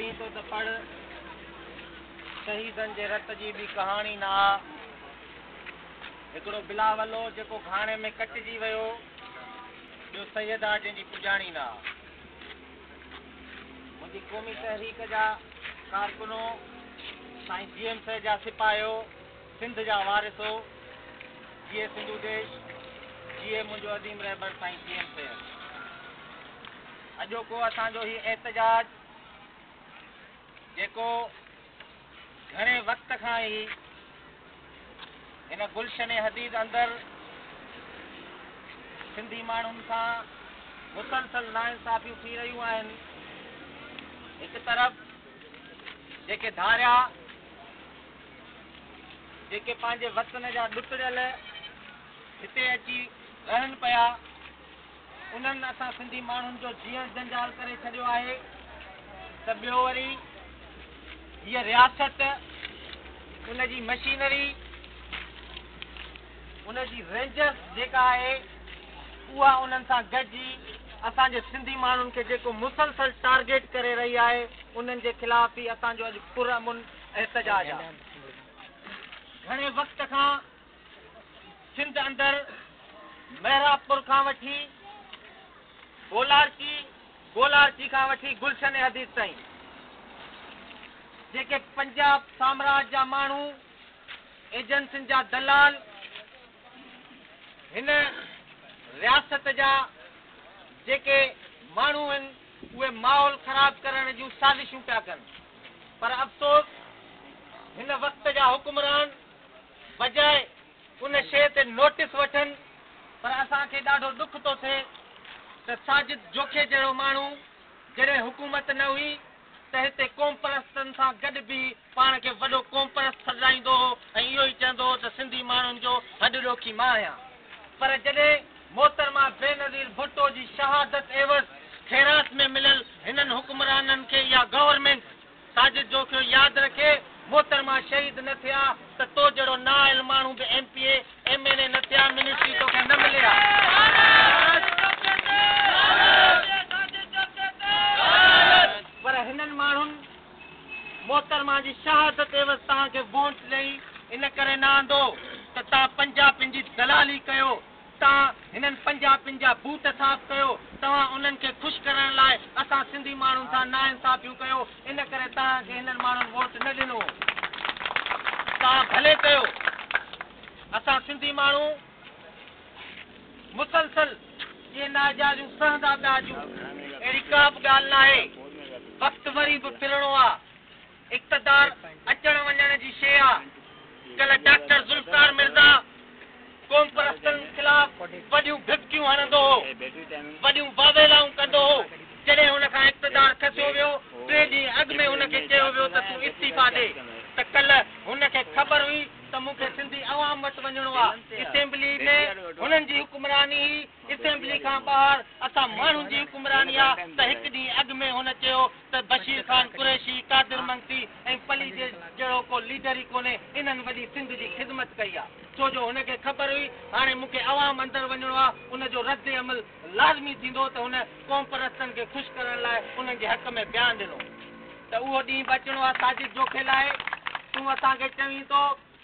चई तो त पढ़ शहीदन जे रत जी भी कहानी ना हिकिड़ो बिलावल हो जेको घाणे में कटिजी वियो ॿियो सैयदा जंहिंजी पुॼाणी ना मुंहिंजी क़ौमी तहरीक जा कारकुनो साईं GM जा सिपाहियो सिंध जा वारिसो जीए सिंधु देश जीए मुंहिंजो अदीम रहबर साईं GM अॼोको असांजो ही एहतजाज जेको घणे वक़्त खां ई हिन गुलशन हदीद अंदरि सिंधी माण्हुनि सां मुसलसल नाइंसाफ़ियूं थी रहियूं आहिनि। हिकु तरफ़ जेके धारिया जेके पंहिंजे वतन जा ॾुकड़ियल हिते अची रहनि पिया उन्हनि असां सिंधी माण्हुनि जो जीअं जंजाल करे छॾियो आहे त ॿियो वरी हीअ रियासत उनजी मशीनरी उनजी रेंजर्स जेका आहे उहा उन्हनि सां गॾिजी असांजे सिंधी माण्हुनि खे जेको मुसलसल टारगेट करे रही आहे उन्हनि जे ख़िलाफ़ ई असांजो अॼु पुरअमन एहतजाज आहे। घणे वक़्त खां सिंध अंदरि महराबपुर खां वठी गोलारची खां वठी गुलशन हदीद ताईं जेके पंजाब साम्राज्य जा माण्हू एजेंसियुनि जा दलाल हिन रियासत जा जेके माण्हू आहिनि उहे माहौल ख़राब करण जूं साज़िशूं पिया कनि पर अफ़सोस हिन वक़्त जा हुकुमरान बजाए उन शइ ते नोटिस वठनि पर असांखे ॾाढो ॾुख थो थिए त साजिद जोखे जहिड़ो माण्हू जॾहिं हुकूमत न हुई त हिते क़ौम परस्तनि सां गॾु बि पाण खे वॾो क़ौम परस्त सॾाईंदो हो ऐं इहो ई चवंदो हो त सिंधी माण्हुनि जो हॾु ॾोखी मां आहियां पर जॾहिं मोहतरमा बेनज़ीर भुट्टो जी शहादत एवज़ ख़ैरात में मिलियल हिननि हुकुमराननि खे या गवर्नमेंट साजिद जोखियो यादि रखे मोहतरमा शहीद न थिया त तो जहिड़ो नाइल माण्हू बि MPA MLA न थिया मिनिस्ट्री तोखे न मिले पर हिननि माण्हुनि मोहतरमा जी शहादत एवज़ तव्हांखे वोट ॾेई इन करे न आंदो त तव्हां पंजाबियुनि जी दलाली कयो तव्हां हिननि पंजाबियुनि जा बूट साफ़ कयो तव्हां उन्हनि खे ख़ुशि करण लाइ असां सिंधी माण्हुनि सां नाइंसाफ़ियूं कयो इन करे तव्हांखे हिननि माण्हुनि वोट न ॾिनो तव्हां भले कयो असां सिंधी माण्हू मुसलसल इहे नाजाइज़ूं सहंदा पिया अचूं अहिड़ी का बि ॻाल्हि न आहे वक़्तु वरी बि फिरणो आहे इक़्तिदार अचण वञण जी शइ आहे कल्ह डॉक्टर ज़ुल्फ़िकार मिर्ज़ा क़ौम परस्तनि ख़िलाफ़ वॾियूं भिबकियूं हणंदो हो वॾियूं वावेलाऊं कंदो हो जॾहिं हुन खां इक़्तिदार खसियो वियो 3 ॾींहं अॻु में हुनखे चयो वियो त तूं इस्तीफ़ा ॾे त कल्ह हुनखे ख़बर हुई त मूंखे सिंधी अवाम वटि वञिणो आहे असेंबली में हुननि जी हुकुमरानी असेंबली खां ॿाहिरि असां माण्हुनि जी हुकुमरानी आहे त हिकु ॾींहुं अॻु में हुन चयो त बशीर ख़ान कुरैशी कादिर मंगती ऐं पली जे जहिड़ो को लीडर ई कोन्हे इन्हनि वॾी सिंध जी ख़िदमत कई आहे छो जो हुनखे ख़बर हुई हाणे मूंखे अवाम अंदरि वञिणो आहे उनजो रद्द अमल लाज़मी थींदो त हुन क़ौम परस्तनि खे ख़ुशि करण लाइ उन्हनि जे हक़ में बयानु ॾिनो त उहो ॾींहुं बचिणो आहे साजिद जोखे लाइ तूं असांखे चवीं थो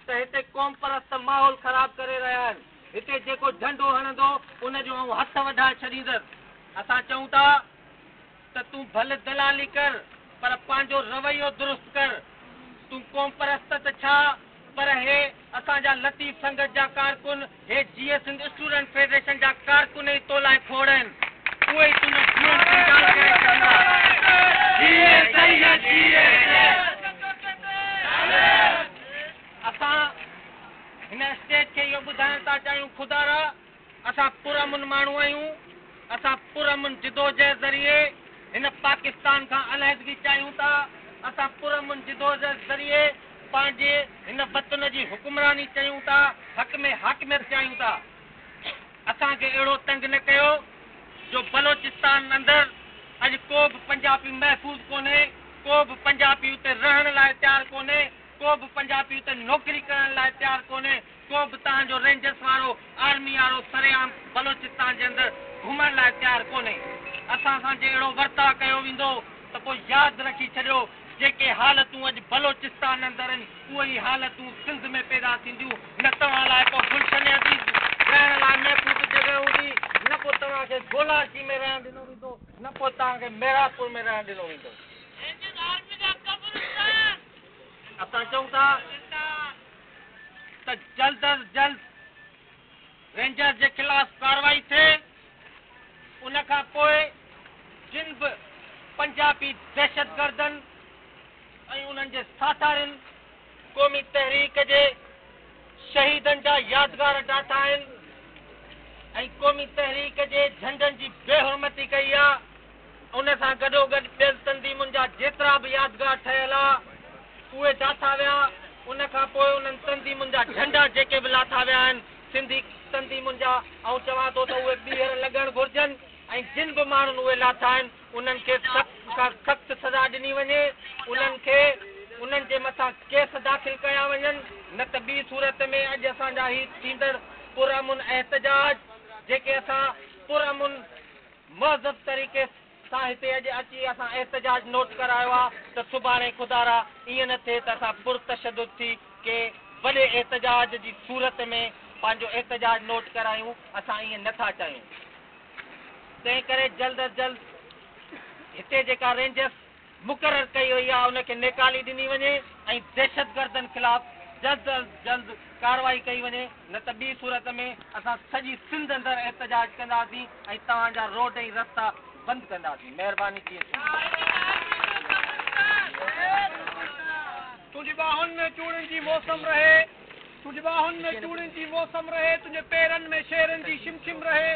त हिते क़ौम परस्त माहौल ख़राब करे रहिया आहिनि हिते जेको झंडो हणंदो उनजो हथ वधाए छॾींदसि असां चऊं था त तूं भले दलाली कर पर पंहिंजो रवैयो दुरुस्त कर तूं क़ौम परस्त त छा पर हे असांजा लतीफ़ संगत जा कारकुन हे GS सिंध स्टूडेंट फेडरेशन जा कारकुन ई तो लाइ खोड़ आहिनि उहे ई तुंहिंजो जीवन जंजाल करे छॾींदा असां हिन स्टेज खे इहो ॿुधाइण था चाहियूं ख़ुदा असां पुरअमन माण्हू आहियूं असां पुरअमन जिदोजहद ज़रिए हिन पाकिस्तान खां अलहदगी चाहियूं था असां पुरअमन जिदोजहद ज़रिए पंहिंजे हिन वतन जी हुकुमरानी चाहियूं था हक़ में हाकिमियत चाहियूं था असांखे अहिड़ो तंग न कयो जो बलोचिस्तान अंदरि अॼु को बि पंजाबी महफ़ूज़ कोन्हे को बि पंजाबी उते रहण लाइ तयारु कोन्हे को बि पंजाबी उते नौकिरी करण लाइ तयारु कोन्हे को बि तव्हांजो रेंजर्स वारो आर्मी वारो सरेआम बलोचिस्तान जे अंदरि घुमण लाइ तयारु कोन्हे असां सां जे अहिड़ो वर्ताव कयो वेंदो त पोइ यादि रखी छॾियो जेके हालतूं अॼु बलोचिस्तान अंदरि आहिनि उहे ई हालतूं सिंध में पैदा थींदियूं न तव्हां लाइ पोइ गुलशन अज़ीज़ रहण लाइ महफ़ूज़ जॻह हूंदी न पोइ तव्हांखे गोलाची में रहणु ॾिनो वेंदो न पोइ तव्हांखे मेरापुर में रहणु ॾिनो वेंदो असां चऊं था त जल्द अज जल्द रेंजर जे ख़िलाफ़ कार्रवाई थिए उन खां पोइ जिन बि पंजाबी दहशतगर्दनि ऐं उन्हनि जे साथारनि क़ौमी तहरीक जे शहीदनि जा यादगार ॾाठा आहिनि ऐं क़ौमी तहरीक जे झंडनि जी बेहुरमती कई आहे उन सां गॾोगॾु ॿियनि तंज़ीमुनि जा जेतिरा बि यादगार ठहियल आहे उहे ॾाठा विया उन खां पोइ उन्हनि तंज़ीमुनि जा झंडा जेके बि लाथा विया आहिनि सिंधी तंज़ीमुनि जा ऐं चवां थो त उहे ॿीहर लॻणु घुरिजनि ऐं जिन बि माण्हुनि उहे लाथा आहिनि उन्हनि खे सख़्त खां सख़्तु सज़ा ॾिनी वञे उन्हनि खे उन्हनि जे मथां केस दाख़िल कया वञनि न त ॿी सूरत में अॼु असांजा ही थींदड़ पुरअमन एहतजाज जेके असां पुरअमन महज़ब तरीक़े सां हिते अॼु अची असां एहतजाज नोट करायो आहे त सुभाणे खुदारा ईअं न थिए त असां पुरतशदुद थी के वॾे एहतजाज जी सूरत में पंहिंजो एहतजाज नोट करायूं असां ईअं नथा चाहियूं तंहिं करे जल्द अज जल्द हिते जेका रेंजर्स मुक़ररु कई वई आहे उनखे नेकाली ॾिनी वञे ऐं दहशतगर्दनि ख़िलाफ़ जल्द अज जल्द कार्रवाई कई वञे न त ॿी सूरत में असां सॼी सिंध अंदरि एहतजाज कंदासीं ऐं तव्हांजा रोड ऐं रस्ता बंदि कंदासीं महिरबानी थी तुंहिंजी ॿाहुनि में चूड़ियुनि जी मौसम रहे तुंहिंजी ॿाहुनि में चूड़ियुनि जी मौसम रहे तुंहिंजे पेरनि में शेरनि जी शिमशिम रहे